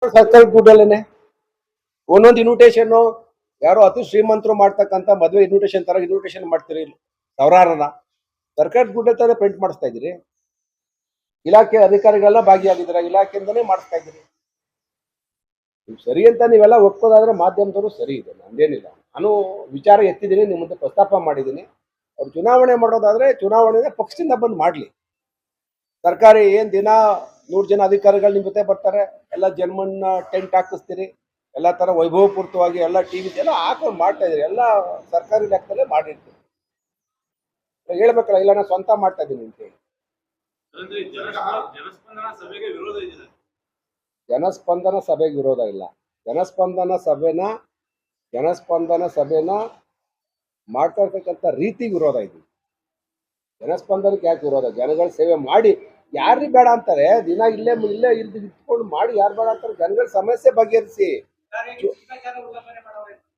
ಸರ್ಕಾರದ ದುಡ್ಡಲ್ಲೇನೆ ಒಂದೊಂದು ಇನ್ವಿಟೇಷನ್ ಯಾರೋ ಅತಿ ಶ್ರೀಮಂತರು ಮಾಡ್ತಕ್ಕಂಥ ಮದುವೆ ಇನ್ವಿಟೇಷನ್ ತರ ಇನ್ವಿಟೇಷನ್ ಮಾಡ್ತೀರಿ ಸಾವಿರಾರನ ಸರ್ಕಾರದ ದುಡ್ಡ ತರ ಪ್ರಿಂಟ್ ಮಾಡಿಸ್ತಾ ಇದ್ದೀರಿ. ಇಲಾಖೆ ಅಧಿಕಾರಿಗಳೆಲ್ಲ ಭಾಗಿಯಾಗಿದ್ದೀರಾ, ಇಲಾಖೆಯಿಂದನೇ ಮಾಡಿಸ್ತಾ ಇದ್ದೀರಿ. ಸರಿ ಅಂತ ನೀವೆಲ್ಲ ಒಪ್ಕೋದಾದ್ರೆ ಮಾಧ್ಯಮದವರು ಸರಿ ಇದೆ, ನಂದೇನಿಲ್ಲ. ನಾನು ವಿಚಾರ ಎತ್ತಿದ್ದೀನಿ, ನಿಮ್ಮ ಮುಂದೆ ಪ್ರಸ್ತಾಪ ಮಾಡಿದ್ದೀನಿ. ಅವ್ರು ಚುನಾವಣೆ ಮಾಡೋದಾದ್ರೆ ಚುನಾವಣೆ ಪಕ್ಷದಿಂದ ಬಂದು ಮಾಡ್ಲಿ. ಸರ್ಕಾರಿ ಏನ್ ದಿನ 100 ಜನ ಅಧಿಕಾರಿಗಳು ನಿಮ್ ಜೊತೆ ಬರ್ತಾರೆ, ಎಲ್ಲ ಜನ್ಮನ್ನ ಟೆಂಟ್ ಹಾಕಿಸ್ತೀರಿ, ಎಲ್ಲ ತರ ವೈಭವಪೂರ್ವಕವಾಗಿ ಎಲ್ಲ ಟಿವಿ ಎಲ್ಲ ಹಾಕೊಂಡು ಮಾಡ್ತಾ ಇದ್ರಿ, ಎಲ್ಲ ಸರ್ಕಾರಿ ಲೆಕ್ಕದಲ್ಲೇ ಮಾಡಿರ್ತೀವಿ. ಹೇಳ್ಬೇಕಲ್ಲ, ಇಲ್ಲ ನಾನು ಸ್ವಂತ ಮಾಡ್ತಾ ಇದ್ದೀನಿ ಅಂತ ಹೇಳಿ. ಜನಸ್ಪಂದನ ಸಭೆಗೆ ವಿರೋಧ ಇಲ್ಲ. ಜನಸ್ಪಂದನ ಸಭೆನ ಮಾಡ್ತಾ ಇರ್ತಕ್ಕಂಥ ರೀತಿ ವಿರೋಧ ಇದೆ. ಜನಸ್ಪಂದನಕ್ಕೆ ಯಾಕೆ ವಿರೋಧ? ಜನಗಳ ಸೇವೆ ಮಾಡಿ ಯಾರು ಬೇಡ ಅಂತಾರೆ? ದಿನ ಇಲ್ಲೇ ಇಟ್ಕೊಂಡು ಮಾಡಿ ಯಾರು ಬೇಡ ಅಂತಾರೆ? ಜನಗಳ ಸಮಸ್ಯೆ ಬಗೆಹರಿಸಿ.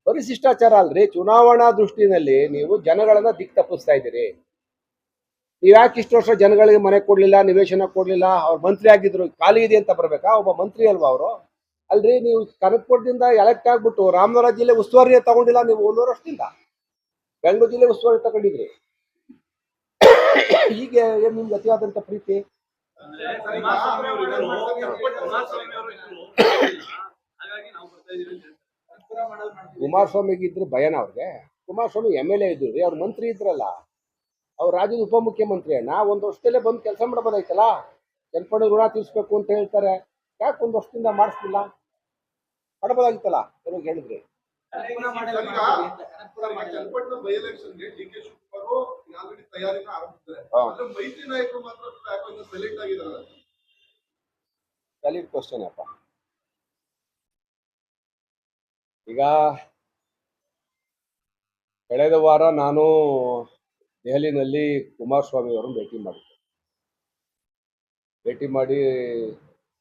ಬರೀ ಶಿಷ್ಟಾಚಾರ ಅಲ್ರಿ, ಚುನಾವಣಾ ದೃಷ್ಟಿನಲ್ಲಿ ನೀವು ಜನಗಳನ್ನ ದಿಕ್ ತಪ್ಪಿಸ್ತಾ ಇದ್ದೀರಿ. ನೀವ್ ಯಾಕೆ ಇಷ್ಟು ವರ್ಷ ಜನಗಳಿಗೆ ಮನೆ ಕೊಡ್ಲಿಲ್ಲ, ನಿವೇಶನ ಕೊಡ್ಲಿಲ್ಲ? ಅವ್ರು ಮಂತ್ರಿ ಆಗಿದ್ರು, ಖಾಲಿ ಇದೆ ಅಂತ ಬರ್ಬೇಕಾ? ಒಬ್ಬ ಮಂತ್ರಿ ಅಲ್ವಾ ಅವರು? ಅಲ್ರಿ, ನೀವು ಕನಕಪುರದಿಂದ ಎಲೆಕ್ಟ್ ಆಗ್ಬಿಟ್ಟು ರಾಮನಗರ ಜಿಲ್ಲೆ ಉಸ್ತುವಾರಿ ತಗೊಂಡಿಲ್ಲ ನೀವು 1 ವರ್ಷದಿಂದ. ಬೆಂಗಳೂರು ಜಿಲ್ಲೆ ಉಸ್ತುವಾರಿ ತಗೊಂಡಿದ್ರಿ. ಹೀಗೆ ಏನ್ ನಿಮ್ಗೆ ಅತಿಯಾದಂತ ಪ್ರೀತಿ? ಕುಮಾರಸ್ವಾಮಿಗೆ ಇದ್ರೆ ಭಯನ ಅವ್ರಿಗೆ? ಕುಮಾರಸ್ವಾಮಿ MLA ಇದ್ರು, ಅವ್ರ ಮಂತ್ರಿ ಇದ್ರಲ್ಲ, ಅವ್ರು ರಾಜ್ಯದ ಉಪಮುಖ್ಯಮಂತ್ರಿ. 1 ವರ್ಷದಲ್ಲೇ ಬಂದು ಕೆಲಸ ಮಾಡಬಹುದಾಯ್ತಲ್ಲ. ಜನಪದ ಋಣ ತೀರ್ಸ್ಬೇಕು ಅಂತ ಹೇಳ್ತಾರೆ, ಯಾಕೆ 1 ವರ್ಷದಿಂದ ಮಾಡಿಸ್ಲಿಲ್ಲ? ಮಾಡಬಹುದಾಗಿತ್ತಲ್ಲ, ಅವ್ರಿಗೆ ಹೇಳಿದ್ರಿ. ವ್ಯಾಲಿಡ್ ಕ್ವಶನ್ ಅಪ್ಪ. ಈಗ ಕಳೆದ ವಾರ ನಾನು ದೆಹಲಿನಲ್ಲಿ ಕುಮಾರಸ್ವಾಮಿ ಅವರನ್ನು ಭೇಟಿ ಮಾಡಿ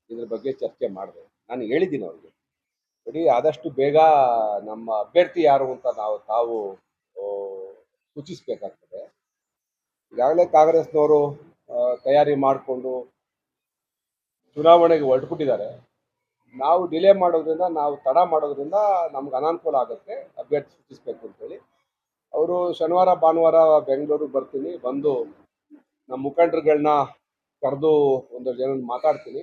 ಇದ್ರ ಬಗ್ಗೆ ಚರ್ಚೆ ಮಾಡಿದೆ. ನಾನು ಹೇಳಿದ್ದೀನಿ ಅವ್ರಿಗೆ, ನೋಡಿ ಆದಷ್ಟು ಬೇಗ ನಮ್ಮ ಅಭ್ಯರ್ಥಿ ಯಾರು ಅಂತ ತಾವು ಸೂಚಿಸಬೇಕಾಗ್ತದೆ. ಈಗಾಗಲೇ ಕಾಂಗ್ರೆಸ್ನವರು ತಯಾರಿ ಮಾಡಿಕೊಂಡು ಚುನಾವಣೆಗೆ ಹೊರಟುಬಿಟ್ಟಿದ್ದಾರೆ. ನಾವು ಡಿಲೇ ಮಾಡೋದ್ರಿಂದ, ನಾವು ತಡ ಮಾಡೋದ್ರಿಂದ ನಮ್ಗೆ ಅನಾನುಕೂಲ ಆಗುತ್ತೆ. ಅಭ್ಯರ್ಥಿ ಸೂಚಿಸಬೇಕು ಅಂತೇಳಿ ಅವರು ಶನಿವಾರ ಭಾನುವಾರ ಬೆಂಗಳೂರಿಗೆ ಬರ್ತೀನಿ, ಬಂದು ನಮ್ಮ ಮುಖಂಡರುಗಳನ್ನ ಕರೆದು 1 ಜನ ಮಾತಾಡ್ತೀನಿ,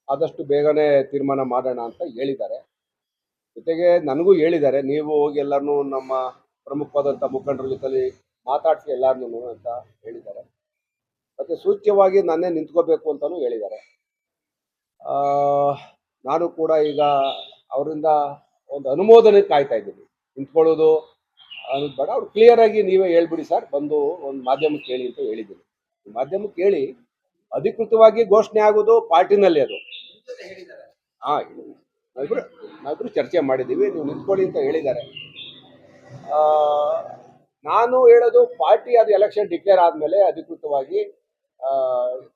ಆದಷ್ಟು ಬೇಗನೆ ತೀರ್ಮಾನ ಮಾಡೋಣ ಅಂತ ಹೇಳಿದ್ದಾರೆ. ಜೊತೆಗೆ ನನಗೂ ಹೇಳಿದ್ದಾರೆ, ನೀವು ಹೋಗಿ ಎಲ್ಲರನ್ನೂ ನಮ್ಮ ಪ್ರಮುಖವಾದಂಥ ಮುಖಂಡರ ಜೊತೆಲಿ ಮಾತಾಡಿಸಿ ಎಲ್ಲಾರನ್ನೂ ಅಂತ ಹೇಳಿದ್ದಾರೆ. ಮತ್ತೆ ಸೂಚ್ಯವಾಗಿ ನನ್ನೇ ನಿಂತ್ಕೋಬೇಕು ಅಂತಲೂ ಹೇಳಿದ್ದಾರೆ. ನಾನು ಕೂಡ ಈಗ ಅವರಿಂದ ಒಂದು ಅನುಮೋದನೆ ಕಾಯ್ತಾ ಇದ್ದೀನಿ. ನಿಂತ್ಕೊಳ್ಳೋದು ಅನ್ನೋದು ಬೇಡ, ಅವ್ರು ಕ್ಲಿಯರ್ ಆಗಿ ನೀವೇ ಹೇಳ್ಬಿಡಿ ಸರ್, ಬಂದು ಒಂದು ಮಾಧ್ಯಮಕ್ಕೆ ಹೇಳಿ ಅಂತ ಹೇಳಿದ್ದೀನಿ. ಮಾಧ್ಯಮಕ್ಕೆ ಹೇಳಿ ಅಧಿಕೃತವಾಗಿ ಘೋಷಣೆ ಆಗೋದು ಪಾರ್ಟಿನಲ್ಲಿ. ಅದು ನಾವಿಬ್ರು ಚರ್ಚೆ ಮಾಡಿದ್ದೀವಿ, ನೀವು ನಿಂತ್ಕೊಳ್ಳಿ ಅಂತ ಹೇಳಿದ್ದಾರೆ. ನಾನು ಹೇಳೋದು, ಪಾರ್ಟಿ ಅದು ಎಲೆಕ್ಷನ್ ಡಿಕ್ಲೇರ್ ಆದಮೇಲೆ ಅಧಿಕೃತವಾಗಿ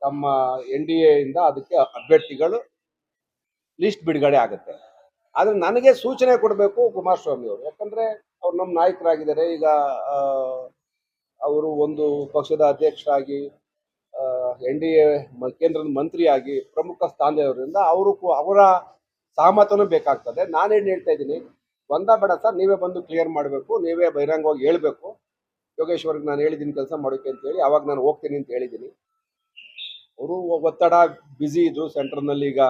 ತಮ್ಮ NDA ಇಂದ ಅದಕ್ಕೆ ಅಭ್ಯರ್ಥಿಗಳು ಲಿಸ್ಟ್ ಬಿಡುಗಡೆ ಆಗುತ್ತೆ. ಆದರೆ ನನಗೆ ಸೂಚನೆ ಕೊಡಬೇಕು ಕುಮಾರಸ್ವಾಮಿ ಅವರು, ಯಾಕಂದ್ರೆ ಅವ್ರು ನಮ್ಮ ನಾಯಕರಾಗಿದ್ದಾರೆ. ಈಗ ಅವರು ಒಂದು ಪಕ್ಷದ ಅಧ್ಯಕ್ಷರಾಗಿ, NDA ಕೇಂದ್ರದ ಮಂತ್ರಿಯಾಗಿ ಪ್ರಮುಖ ಸ್ಥಾನದವರಿಂದ ಅವರ ಸಹಮತನೂ ಬೇಕಾಗ್ತದೆ. ನಾನೇನು ಹೇಳ್ತಾ ಇದ್ದೀನಿ, ಒಂದ ಬೇಡ ಸರ್, ನೀವೇ ಬಂದು ಕ್ಲಿಯರ್ ಮಾಡಬೇಕು, ನೀವೇ ಬಹಿರಂಗವಾಗಿ ಹೇಳ್ಬೇಕು. ಯೋಗೇಶ್ವರ್ಗೆ ನಾನು ಹೇಳಿದ್ದೀನಿ ಕೆಲಸ ಮಾಡೋಕೆ ಅಂತ ಹೇಳಿ, ಅವಾಗ ನಾನು ಹೋಗ್ತೀನಿ ಅಂತ ಹೇಳಿದ್ದೀನಿ. ಅವರು ಒತ್ತಡ, ಬ್ಯುಸಿ ಇದ್ರು. ಸೆಂಟ್ರಲ್ನಲ್ಲಿ ಈಗ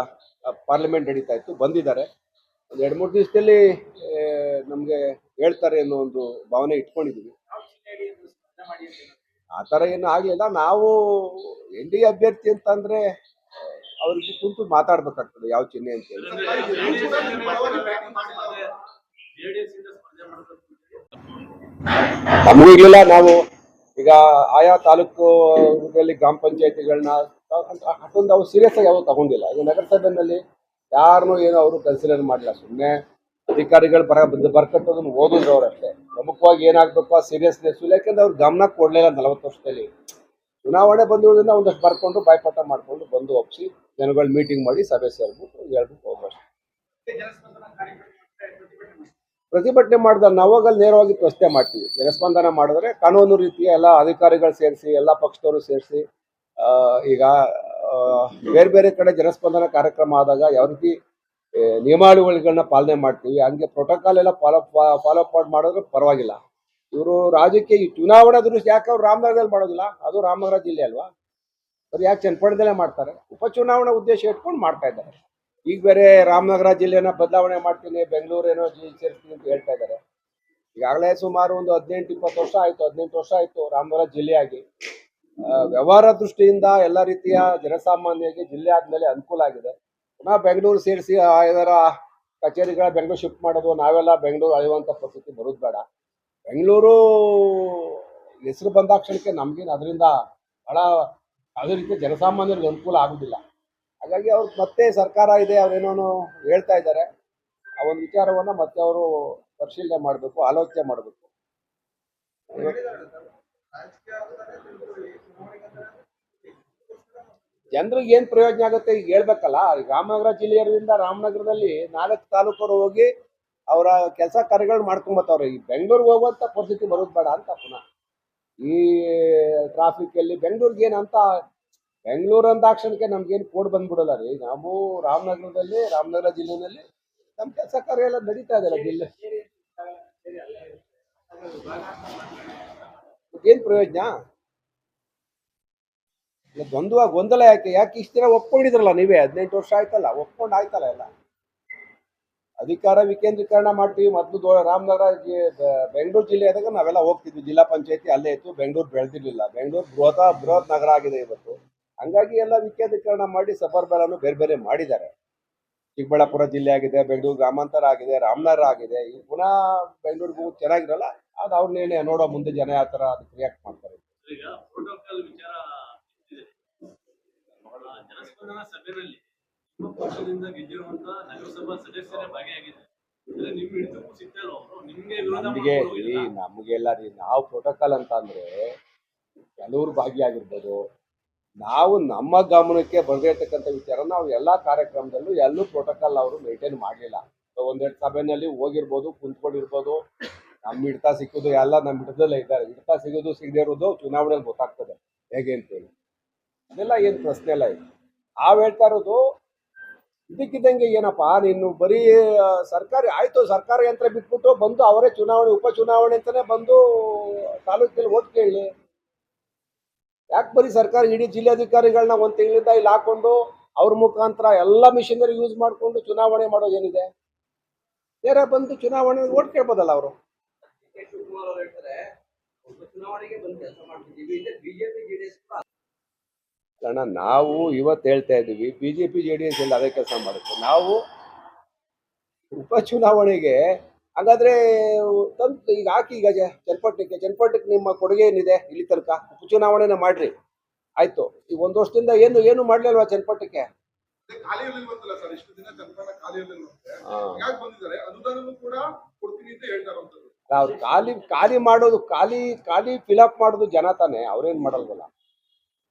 ಪಾರ್ಲಿಮೆಂಟ್ ನಡೀತಾ ಇತ್ತು, ಬಂದಿದ್ದಾರೆ. ಒಂದು 2-3 ದಿವಸದಲ್ಲಿ ನಮಗೆ ಹೇಳ್ತಾರೆ ಅನ್ನೋ ಒಂದು ಭಾವನೆ ಇಟ್ಕೊಂಡಿದ್ದೀವಿ. ಆ ಥರ ಏನು ಆಗಲಿಲ್ಲ. ನಾವು NDA ಅಭ್ಯರ್ಥಿ ಅಂತಂದ್ರೆ ಅವ್ರಿಗೆ ಕುಂತು ಮಾತಾಡ್ಬೇಕಾಗ್ತದೆ ಯಾವ ಚಿಹ್ನೆ ಅಂತ ಹೇಳಿ. ನಮಗೂ ಇರಲಿಲ್ಲ. ನಾವು ಈಗ ಆಯಾ ತಾಲೂಕುಗಳಲ್ಲಿ ಗ್ರಾಮ ಪಂಚಾಯತಿಗಳನ್ನ ಅಷ್ಟೊಂದು ಅವ್ರು ಸೀರಿಯಸ್ ಆಗಿ ಯಾವುದು ತಗೊಂಡಿಲ್ಲ. ಈಗ ನಗರಸಭೆಯಲ್ಲಿ ಯಾರನ್ನೂ ಏನೋ ಅವರು ಕನ್ಸಿಡರ್ ಮಾಡಿಲ್ಲ. ಸುಮ್ಮನೆ ಅಧಿಕಾರಿಗಳು ಬರ್ಕಟ್ಟೋದನ್ನು ಓದಿದ್ರು ಅವರಷ್ಟೇ. ಪ್ರಮುಖವಾಗಿ ಏನಾಗಬೇಕು ಆ ಸೀರಿಯಸ್ನೆಸ್ ಇಲ್ಲ, ಯಾಕಂದ್ರೆ ಅವ್ರು ಗಮನ ಕೊಡಲಿಲ್ಲ 40 ವರ್ಷದಲ್ಲಿ. ಚುನಾವಣೆ ಬಂದಿರೋದ್ರಿಂದ ಒಂದಷ್ಟು ಬರ್ಕೊಂಡು ಬಾಯ್ಪಾಠ ಮಾಡಿಕೊಂಡು ಬಂದು ಒಪ್ಪಿಸಿ ಜನಗಳು ಮೀಟಿಂಗ್ ಮಾಡಿ ಸಭೆ ಸೇರ್ಬಿಟ್ಟು ಹೇಳ್ಬಿಟ್ಟು ಹೋಗ್ಬಷ್ಟು. ಪ್ರತಿಭಟನೆ ಮಾಡಿದ್ರೆ ನಾವಾಗಲ್ಲಿ ನೇರವಾಗಿ ಪ್ರಶ್ನೆ ಮಾಡ್ತೀವಿ. ಜನಸ್ಪಂದನ ಮಾಡಿದ್ರೆ ಕಾನೂನು ರೀತಿಯ ಎಲ್ಲ ಅಧಿಕಾರಿಗಳು ಸೇರಿಸಿ, ಎಲ್ಲ ಪಕ್ಷದವರು ಸೇರಿಸಿ, ಈಗ ಬೇರೆ ಬೇರೆ ಕಡೆ ಜನಸ್ಪಂದನ ಕಾರ್ಯಕ್ರಮ ಆದಾಗ ಯಾವ ರೀತಿ ನಿಯಮಾವಳಿಗಳನ್ನ ಪಾಲನೆ ಮಾಡ್ತೀವಿ. ಹಂಗೆ ಪ್ರೋಟೋಕಾಲ್ ಎಲ್ಲ ಫಾಲೋ ಅಪ್ ಮಾಡಿದ್ರೆ ಪರವಾಗಿಲ್ಲ. ಇವರು ರಾಜಕೀಯ ಈ ಚುನಾವಣಾ ದೃಷ್ಟಿ ಯಾಕೆ ಅವ್ರು ರಾಮನಗರದಲ್ಲಿ ಮಾಡೋದಿಲ್ಲ? ಅದು ರಾಮನಗರ ಜಿಲ್ಲೆ ಅಲ್ವಾ? ಅವ್ರು ಯಾಕೆ ಚನ್ನಪಟ್ಟಣದಲ್ಲೇ ಮಾಡ್ತಾರೆ? ಉಪಚುನಾವಣಾ ಉದ್ದೇಶ ಇಟ್ಕೊಂಡು ಮಾಡ್ತಾ ಇದ್ದಾರೆ. ಈಗ ಬೇರೆ ರಾಮನಗರ ಜಿಲ್ಲೆನ ಬದಲಾವಣೆ ಮಾಡ್ತೀನಿ, ಬೆಂಗಳೂರೇನೋ ಸೇರಿಸ್ತೀನಿ ಅಂತ ಹೇಳ್ತಾ ಇದ್ದಾರೆ. ಈಗಾಗಲೇ ಸುಮಾರು ಒಂದು 18-20 ವರ್ಷ ಆಯ್ತು, 18 ವರ್ಷ ಆಯ್ತು ರಾಮನಗರ ಜಿಲ್ಲೆಯಾಗಿ. ವ್ಯವಹಾರ ದೃಷ್ಟಿಯಿಂದ ಎಲ್ಲ ರೀತಿಯ ಜನಸಾಮಾನ್ಯರಿಗೆ ಜಿಲ್ಲೆ ಆದ್ಮೇಲೆ ಅನುಕೂಲ ಆಗಿದೆ. ಪುನಃ ಬೆಂಗಳೂರು ಸೇರಿಸಿ ಇದರ ಕಚೇರಿಗಳ ಬೆಂಗಳೂರು ಶಿಫ್ಟ್ ಮಾಡೋದು, ನಾವೆಲ್ಲ ಬೆಂಗಳೂರು ಅಳೆಯುವಂಥ ಪರಿಸ್ಥಿತಿ ಬರೋದು ಬೇಡ. ಬೆಂಗಳೂರು ಹೆಸರು ಬಂದಾಕ್ಷಣಕ್ಕೆ ನಮ್ಗೇನು ಅದರಿಂದ ಬಹಳ ಯಾವುದೇ ರೀತಿಯ ಜನಸಾಮಾನ್ಯರಿಗೆ ಅನುಕೂಲ ಆಗುದಿಲ್ಲ. ಹಾಗಾಗಿ ಅವ್ರು ಮತ್ತೆ ಸರ್ಕಾರ ಇದೆ, ಅವ್ರೇನೋ ಹೇಳ್ತಾ ಇದ್ದಾರೆ. ಆ ಒಂದು ವಿಚಾರವನ್ನ ಮತ್ತೆ ಅವರು ಪರಿಶೀಲನೆ ಮಾಡಬೇಕು, ಆಲೋಚನೆ ಮಾಡಬೇಕು. ಜನರಿಗೆ ಏನ್ ಪ್ರಯೋಜನ ಆಗುತ್ತೆ ಈಗ ಹೇಳ್ಬೇಕಲ್ಲ. ಈಗ ರಾಮನಗರ ಜಿಲ್ಲೆಯರಿಂದ ರಾಮನಗರದಲ್ಲಿ 4 ತಾಲೂಕರು ಹೋಗಿ ಅವರ ಕೆಲಸ ಕಾರ್ಯಗಳು ಮಾಡ್ಕೊಂಬತ್ತವ್ರೆ. ಈ ಬೆಂಗಳೂರಿಗೆ ಹೋಗುವಂತ ಪರಿಸ್ಥಿತಿ ಬರೋದು ಬೇಡ ಅಂತ ಪುನಃ ಈ ಟ್ರಾಫಿಕ್ ಅಲ್ಲಿ ಬೆಂಗಳೂರಿಗೆ ಏನಂತ ಬೆಂಗಳೂರು ಅಂದಾಕ್ಷಣಕ್ಕೆ ನಮ್ಗೇನು ಕೋಡ್ ಬಂದ್ಬಿಡಲ್ಲ ರೀ. ನಾವು ರಾಮನಗರದಲ್ಲಿ ರಾಮನಗರ ಜಿಲ್ಲೆನಲ್ಲಿ ನಮ್ಮ ಕೆಲಸ ಕಾರ್ಯ ಎಲ್ಲ ನಡೀತಾ ಇದೆಯಲ್ಲ ಜಿಲ್ಲೆ. ಏನ್ ಪ್ರಯೋಜನ? ಗೊಂದಲ ಯಾಕೆ ಇಷ್ಟ ದಿನ ಒಪ್ಕೊಂಡಿದ್ರಲ್ಲ ನೀವೇ? 18 ವರ್ಷ ಆಯ್ತಲ್ಲ, ಒಪ್ಕೊಂಡು ಆಯ್ತಲ್ಲ ಎಲ್ಲ. ಅಧಿಕಾರ ವಿಕೇಂದ್ರೀಕರಣ ಮಾಡ್ತೀವಿ. ಮೊದಲು ರಾಮನಗರ ಬೆಂಗಳೂರು ಜಿಲ್ಲೆ ಆದಾಗ ನಾವೆಲ್ಲ ಹೋಗ್ತಿದ್ವಿ, ಜಿಲ್ಲಾ ಪಂಚಾಯತಿ ಅಲ್ಲೇ ಇತ್ತು. ಬೆಂಗಳೂರು ಬೆಳೆದಿರ್ಲಿಲ್ಲ. ಬೆಂಗಳೂರು ಬೃಹತ್ ನಗರ ಆಗಿದೆ ಇವತ್ತು. ಹಂಗಾಗಿ ಎಲ್ಲ ವಿಕೇಂದ್ರೀಕರಣ ಮಾಡಿ ಸಬರ್ಬಲನ್ನು ಬೇರೆ ಬೇರೆ ಮಾಡಿದ್ದಾರೆ. ಚಿಕ್ಕಬಳ್ಳಾಪುರ ಜಿಲ್ಲೆ ಆಗಿದೆ, ಬೆಂಗಳೂರು ಗ್ರಾಮಾಂತರ ಆಗಿದೆ, ರಾಮನಗರ ಆಗಿದೆ. ಈಗ ಪುನಃ ಬೆಂಗಳೂರಿಗೂ ಚೆನ್ನಾಗಿರಲ್ಲ. ಅದು ಅವ್ರನ್ನೇನೆ ನೋಡೋ ಮುಂದೆ ಜನ ಯಾವ ತರ ಅದಕ್ಕೆ ರಿಯಾಕ್ಟ್ ಮಾಡ್ತಾರೆ. ಈಗ ಪ್ರೋಟೋಕಾಲ್ ವಿಚಾರ ಜನಸ್ಪಂದನ ಸಭೆಯಲ್ಲಿ ನಿಮ್ಮ ಪಕ್ಷದಿಂದ ಗೆದ್ದಿರುವಂತ ನಗರಸಭಾ ಸದಸ್ಯರೇ ಭಾಗಿಯಾಗಿದೆ. ನಮಗೆಲ್ಲ ರೀ, ನಾವು ಪ್ರೋಟೋಕಾಲ್ ಅಂತ ಅಂದ್ರೆ ಕೆಲವರು ಭಾಗಿಯಾಗಿರ್ಬೋದು. ನಾವು ನಮ್ಮ ಗಮನಕ್ಕೆ ಬರದಿರ್ತಕ್ಕಂಥ ವಿಚಾರ ನಾವು ಎಲ್ಲಾ ಕಾರ್ಯಕ್ರಮದಲ್ಲೂ ಎಲ್ಲೂ ಪ್ರೋಟೋಕಾಲ್ ಅವರು ಮೇಂಟೈನ್ ಮಾಡಲಿಲ್ಲ. ಒಂದೆರಡು ಸಭೆಯಲ್ಲಿ ಹೋಗಿರ್ಬೋದು, ಕುಂತ್ಕೊಂಡಿರ್ಬೋದು. ನಮ್ಮ ಹಿಡ್ತಾ ಸಿಕ್ಕೋದು ಎಲ್ಲ ನಮ್ಮ ಹಿಡ್ದಲ್ಲೇ ಇದ್ದಾರೆ. ಹಿಡ್ತಾ ಸಿಗೋದು ಸಿಗದೇ ಇರೋದು ಚುನಾವಣೆಯಲ್ಲಿ ಗೊತ್ತಾಗ್ತದೆ ಹೇಗೆ ಅಂತೇಳಿ. ಅದೆಲ್ಲ ಏನು ಪ್ರಶ್ನೆ ಇಲ್ಲ. ಇದು ನಾವ್ ಹೇಳ್ತಾ ಇರೋದು ಇದಕ್ಕಿದ್ದಂಗೆ ಏನಪ್ಪಾ, ನೀನು ಬರೀ ಸರ್ಕಾರಿ ಆಯ್ತು, ಸರ್ಕಾರ ಯಂತ್ರ ಬಿಟ್ಬಿಟ್ಟು ಬಂದು ಅವರೇ ಚುನಾವಣೆ ಉಪಚುನಾವಣೆ ಅಂತಾನೆ ಬಂದು ತಾಲೂಕಲ್ಲಿ ಓಟ್ ಕೇಳಿ. ಯಾಕೆ ಬರೀ ಸರ್ಕಾರ ಇಡೀ ಜಿಲ್ಲಾಧಿಕಾರಿಗಳನ್ನ 1 ತಿಂಗಳಿಂದ ಇಲ್ಲಿ ಹಾಕೊಂಡು ಅವ್ರ ಮುಖಾಂತರ ಎಲ್ಲ ಮಿಷನರಿ ಯೂಸ್ ಮಾಡಿಕೊಂಡು ಚುನಾವಣೆ ಮಾಡೋದೇನಿದೆ? ಬೇರೆ ಬಂದು ಚುನಾವಣೆ ಓಟ್ ಕೇಳ್ಬೋದಲ್ಲ ಅವರು. ಕಾರಣ ನಾವು ಇವತ್ತು ಹೇಳ್ತಾ ಇದ್ದೀವಿ, ಬಿಜೆಪಿ JDS ಎಲ್ಲ ಅದೇ ಕೆಲಸ ಮಾಡುತ್ತೆ. ನಾವು ಉಪಚುನಾವಣೆಗೆ ಹಾಗಾದ್ರೆ ತಂದು ಈಗ ಹಾಕಿ, ಈಗ ಚನ್ನಪಟ್ಟಣಕ್ಕೆ ನಿಮ್ಮ ಕೊಡುಗೆ ಏನಿದೆ ಇಲ್ಲಿ ತನಕ? ಉಪಚುನಾವಣೆನ ಮಾಡ್ರಿ ಆಯ್ತು. ಈಗ 1 ವರ್ಷದಿಂದ ಏನು ಮಾಡ್ಲಿಲ್ವಾ ಚನ್ನಪಟ್ಟಣಕ್ಕೆ? ಅವ್ರು ಖಾಲಿ ಮಾಡೋದು, ಖಾಲಿ ಫಿಲಪ್ ಮಾಡೋದು ಜನ ತಾನೆ, ಅವ್ರೇನ್ ಮಾಡಲ್ವಲ್ಲ.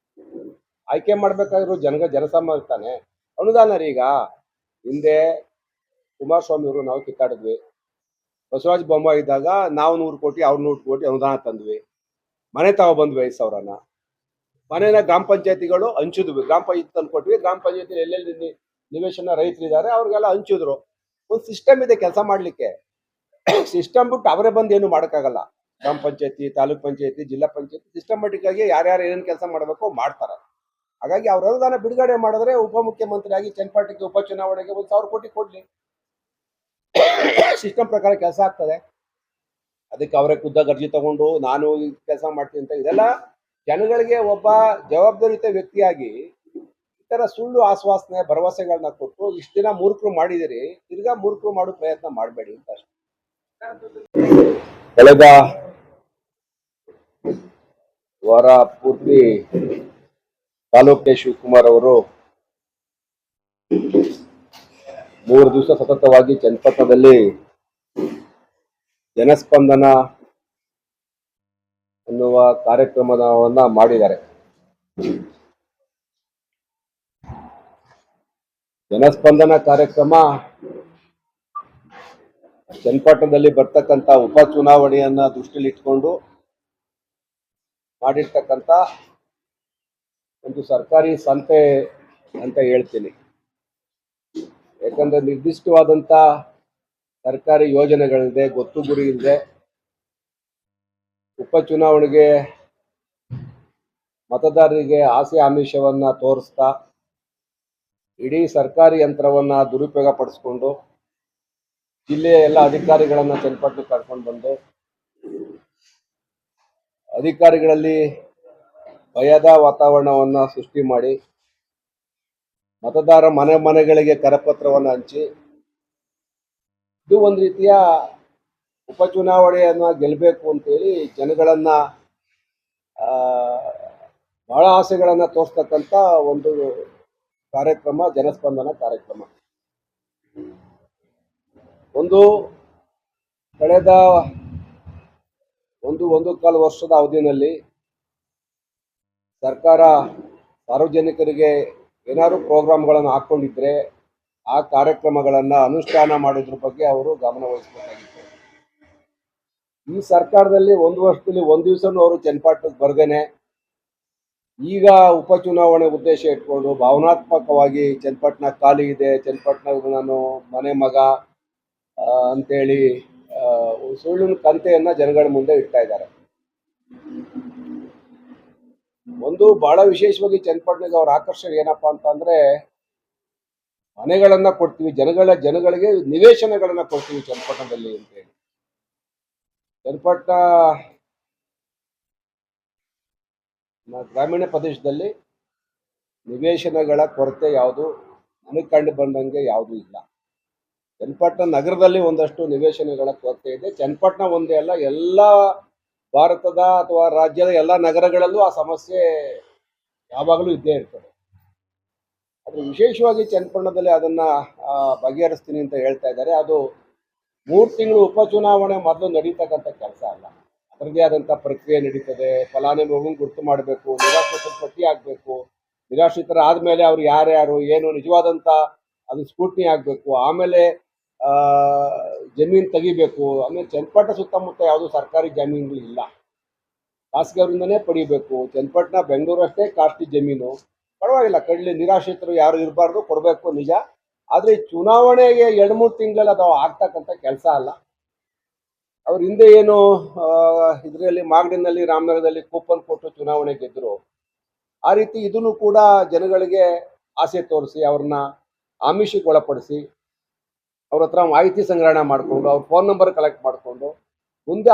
ಆಯ್ಕೆ ಮಾಡ್ಬೇಕಾದ್ರು ಜನಸಾಮಾನ್ಯ ತಾನೆ. ಅನುದಾನ ರೀ, ಈಗ ಹಿಂದೆ ಕುಮಾರಸ್ವಾಮಿ ಅವರು ನಾವು ಕಿತ್ತಾಡಿದ್ವಿ. ಬಸವರಾಜ ಬೊಮ್ಮಾಯಿ ಇದ್ದಾಗ ನಾವು 100 ಕೋಟಿ ಅವ್ರು 100 ಕೋಟಿ ಅನುದಾನ ತಂದ್ವಿ. ಮನೆ ಬಂದ್ವಿ 5,000ನ. ಮನೆನ ಗ್ರಾಮ ಪಂಚಾಯತಿಗಳು ಹಂಚಿದ್ವಿ. ಗ್ರಾಮ ಪಂಚಾಯತಿ ತಂದು ಕೊಟ್ವಿ. ಗ್ರಾಮ ಪಂಚಾಯತಿ ಎಲ್ಲೆಲ್ಲಿ ನಿವೇಶನ ರೈತರಿದ್ದಾರೆ ಅವ್ರಿಗೆಲ್ಲ ಹಂಚಿದ್ರು. ಒಂದು ಸಿಸ್ಟಮ್ ಇದೆ ಕೆಲಸ ಮಾಡ್ಲಿಕ್ಕೆ. ಸಿಸ್ಟಮ್ ಬಿಟ್ಟು ಅವರೇ ಬಂದು ಏನು ಮಾಡೋಕ್ಕಾಗಲ್ಲ. ಗ್ರಾಮ ಪಂಚಾಯತಿ, ತಾಲೂಕ್ ಪಂಚಾಯತಿ, ಜಿಲ್ಲಾ ಪಂಚಾಯತಿ ಸಿಸ್ಟಮೆಟಿಕ್ ಆಗಿ ಯಾರ್ಯಾರು ಏನೇನು ಕೆಲಸ ಮಾಡಬೇಕು ಮಾಡ್ತಾರೆ. ಹಾಗಾಗಿ ಅವ್ರ ಅನುದಾನ ಬಿಡುಗಡೆ ಮಾಡಿದ್ರೆ ಉಪಮುಖ್ಯಮಂತ್ರಿ ಆಗಿ ಚನ್ನಪಟ್ಟಣಕ್ಕೆ ಉಪಚುನಾವಣೆಗೆ 1,000 ಕೋಟಿ ಕೊಡ್ಲಿ, ಸಿಸ್ಟಮ್ ಪ್ರಕಾರ ಕೆಲಸ ಆಗ್ತದೆ. ಅದಕ್ಕೆ ಅವರೇ ಖುದ್ದಾಗಿ ಅರ್ಜಿ ತಗೊಂಡು ನಾನು ಈ ಕೆಲಸ ಮಾಡ್ತೀನಿ ಅಂತ ಇದೆಲ್ಲ ಜನಗಳಿಗೆ ಒಬ್ಬ ಜವಾಬ್ದಾರಿಯುತ ವ್ಯಕ್ತಿಯಾಗಿ ಈ ತರ ಸುಳ್ಳು ಆಶ್ವಾಸನೆ ಭರವಸೆಗಳನ್ನ ಕೊಟ್ಟು ಇಷ್ಟು ದಿನ ಮೂರ್ಖರು ಮಾಡಿದಿರಿ, ತಿರ್ಗಾ ಮೂರ್ಖರು ಮಾಡೋ ಪ್ರಯತ್ನ ಮಾಡಬೇಡಿ ಅಂತ ಅಷ್ಟೇ. ಕಳೆದ ವಾರ ಪೂರ್ತಿ ತಾಲೂಕೆ ಶಿವಕುಮಾರ್ ಅವರು 3 ದಿವಸ ಸತತವಾಗಿ ಚನ್ನಪಟ್ಟಣದಲ್ಲಿ ಜನಸ್ಪಂದನ ಅನ್ನುವ ಕಾರ್ಯಕ್ರಮವನ್ನ ಮಾಡಿದ್ದಾರೆ. ಜನಸ್ಪಂದನ ಕಾರ್ಯಕ್ರಮ ಚನ್ನಪಟ್ಟಣದಲ್ಲಿ ಬರ್ತಕ್ಕಂಥ ಉಪಚುನಾವಣೆಯನ್ನ ದೃಷ್ಟಿಯಲ್ಲಿ ಇಟ್ಕೊಂಡು ಮಾಡಿರ್ತಕ್ಕಂಥ ಒಂದು ಸರ್ಕಾರಿ ಸಂತೆ ಅಂತ ಹೇಳ್ತೀನಿ. ಯಾಕಂದ್ರೆ ನಿರ್ದಿಷ್ಟವಾದಂಥ ಸರ್ಕಾರಿ ಯೋಜನೆಗಳಿದೆ, ಗೊತ್ತು ಗುರಿ ಇದೆ. ಉಪಚುನಾವಣೆಗೆ ಮತದಾರರಿಗೆ ಆಸೆ ಆಮಿಷವನ್ನ ತೋರಿಸ್ತಾ ಇಡೀ ಸರ್ಕಾರಿ ಯಂತ್ರವನ್ನ ದುರುಪಯೋಗ ಪಡಿಸ್ಕೊಂಡು ಜಿಲ್ಲೆಯ ಎಲ್ಲ ಅಧಿಕಾರಿಗಳನ್ನ ಚನ್ನಪಟ್ಟಣಕ್ಕೆ ಕರ್ಕೊಂಡು ಬಂದು ಅಧಿಕಾರಿಗಳಲ್ಲಿ ಭಯದ ವಾತಾವರಣವನ್ನ ಸೃಷ್ಟಿ ಮಾಡಿ ಮತದಾರ ಮನೆಗಳಿಗೆ ಕರಪತ್ರವನ್ನು ಹಂಚಿ ಇದು ಒಂದು ರೀತಿಯ ಉಪಚುನಾವಣೆಯನ್ನ ಗೆಲ್ಲಬೇಕು ಅಂತೇಳಿ ಜನಗಳನ್ನ ಬಹಳ ಆಸೆಗಳನ್ನ ತೋರಿಸ್ತಕ್ಕಂಥ ಒಂದು ಕಾರ್ಯಕ್ರಮ ಜನಸ್ಪಂದನ ಕಾರ್ಯಕ್ರಮ. ಒಂದು ಕಳೆದ ಒಂದು ಕಾಲು ವರ್ಷದ ಅವಧಿಯಲ್ಲಿ ಸರ್ಕಾರ ಸಾರ್ವಜನಿಕರಿಗೆ ಏನಾದ್ರು ಪ್ರೋಗ್ರಾಮ್ಗಳನ್ನು ಹಾಕ್ಕೊಂಡಿದ್ರೆ ಆ ಕಾರ್ಯಕ್ರಮಗಳನ್ನು ಅನುಷ್ಠಾನ ಮಾಡೋದ್ರ ಬಗ್ಗೆ ಅವರು ಗಮನ ವಹಿಸಬೇಕಾಗಿತ್ತು. ಈ ಸರ್ಕಾರದಲ್ಲಿ ಒಂದು ವರ್ಷದಲ್ಲಿ ಒಂದು ದಿವಸನೂ ಅವರು ಚನ್ನಪಟ್ಟಣಕ್ಕೆ ಬರ್ದೇನೆ ಈಗ ಉಪಚುನಾವಣೆ ಉದ್ದೇಶ ಇಟ್ಕೊಂಡು ಭಾವನಾತ್ಮಕವಾಗಿ ಚನ್ನಪಟ್ಟಣ ಖಾಲಿ ಇದೆ, ಚನ್ನಪಟ್ಟಣ ನಾನು ಮನೆ ಮಗ ಅಂತೇಳಿ ಸುಳ್ಳಿನ ಕಂತೆಯನ್ನ ಜನಗಳ ಮುಂದೆ ಇಡ್ತಾ ಇದ್ದಾರೆ. ಒಂದು ಬಹಳ ವಿಶೇಷವಾಗಿ ಚನ್ನಪಟ್ಟಣಕ್ಕೆ ಅವ್ರ ಆಕರ್ಷಣೆ ಏನಪ್ಪಾ ಅಂತಂದ್ರೆ ಮನೆಗಳನ್ನ ಕೊಡ್ತೀವಿ, ಜನಗಳಿಗೆ ನಿವೇಶನಗಳನ್ನ ಕೊಡ್ತೀವಿ ಚನ್ನಪಟ್ಟಣದಲ್ಲಿ ಅಂತೇಳಿ. ಚನ್ನಪಟ್ಟಣ ಗ್ರಾಮೀಣ ಪ್ರದೇಶದಲ್ಲಿ ನಿವೇಶನಗಳ ಕೊರತೆ ಯಾವುದು ನನಗೆ ಕಂಡು ಬಂದಂಗೆ ಯಾವುದೂ ಇಲ್ಲ. ಚನ್ನಪಟ್ಟಣ ನಗರದಲ್ಲಿ ಒಂದಷ್ಟು ನಿವೇಶನಗಳ ಕೊರತೆ ಇದೆ. ಚನ್ನಪಟ್ಟಣ ಒಂದೇ ಅಲ್ಲ, ಎಲ್ಲ ಭಾರತದ ಅಥವಾ ರಾಜ್ಯದ ಎಲ್ಲ ನಗರಗಳಲ್ಲೂ ಆ ಸಮಸ್ಯೆ ಯಾವಾಗಲೂ ಇದ್ದೇ ಇರ್ತದೆ. ಆದರೆ ವಿಶೇಷವಾಗಿ ಚನ್ನಪಟ್ಟಣದಲ್ಲಿ ಅದನ್ನ ಬಗೆಹರಿಸ್ತೀನಿ ಅಂತ ಹೇಳ್ತಾ ಇದ್ದಾರೆ. ಅದು 3 ತಿಂಗಳು ಉಪಚುನಾವಣೆ ಮೊದಲು ನಡೀತಕ್ಕಂಥ ಕೆಲಸ ಅಲ್ಲ. ಅದರದೇ ಆದಂಥ ಪ್ರಕ್ರಿಯೆ ನಡೀತದೆ. ಫಲಾನುಭವಿಗಳನ್ನು ಗುರುತು ಮಾಡಬೇಕು, ನಿರಾಶ್ರಿತರ ಪಟ್ಟಿ ಆಗಬೇಕು, ನಿರಾಶ್ರಿತರ ಆದಮೇಲೆ ಅವ್ರು ಯಾರ್ಯಾರು ಏನು ನಿಜವಾದಂಥ ಅದು ಸ್ಕೂಟ್ನಿ ಆಗಬೇಕು, ಆಮೇಲೆ ಜಮೀನು ತೆಗಿಬೇಕು. ಆಮೇಲೆ ಚನ್ನಪಟ್ಟಣ ಸುತ್ತಮುತ್ತ ಯಾವುದು ಸರ್ಕಾರಿ ಜಮೀನುಗಳು ಇಲ್ಲ, ಖಾಸಗಿಯವರಿಂದನೇ ಪಡಿಬೇಕು. ಚನ್ನಪಟ್ಟಣ ಬೆಂಗಳೂರು ಅಷ್ಟೇ ಕಾಸ್ಟ್ಲಿ ಜಮೀನು, ಪರವಾಗಿಲ್ಲ ಕಡ್ಲಿ, ನಿರಾಶ್ರಿತರು ಯಾರು ಇರಬಾರ್ದು, ಕೊಡಬೇಕು ನಿಜ. ಆದರೆ ಚುನಾವಣೆಗೆ 2-3 ತಿಂಗಳಲ್ಲಿ ಅದು ಆಗ್ತಕ್ಕಂಥ ಕೆಲಸ ಅಲ್ಲ. ಅವ್ರ ಹಿಂದೆ ಏನು ಇದರಲ್ಲಿ ಮಾಗಡಿನಲ್ಲಿ ರಾಮನಗರದಲ್ಲಿ ಕೂಪನ್ ಕೊಟ್ಟು ಚುನಾವಣೆ ಗೆದ್ದರು, ಆ ರೀತಿ ಇದನ್ನು ಕೂಡ ಜನಗಳಿಗೆ ಆಸೆ ತೋರಿಸಿ ಅವ್ರನ್ನ ಆಮಿಷಕ್ಕೆ ಒಳಪಡಿಸಿ ಅವ್ರ ಹತ್ರ ಮಾಹಿತಿ ಸಂಗ್ರಹಣೆ ಮಾಡಿಕೊಂಡು ಅವ್ರ ಫೋನ್ ನಂಬರ್ ಕಲೆಕ್ಟ್ ಮಾಡಿಕೊಂಡು ಮುಂದೆ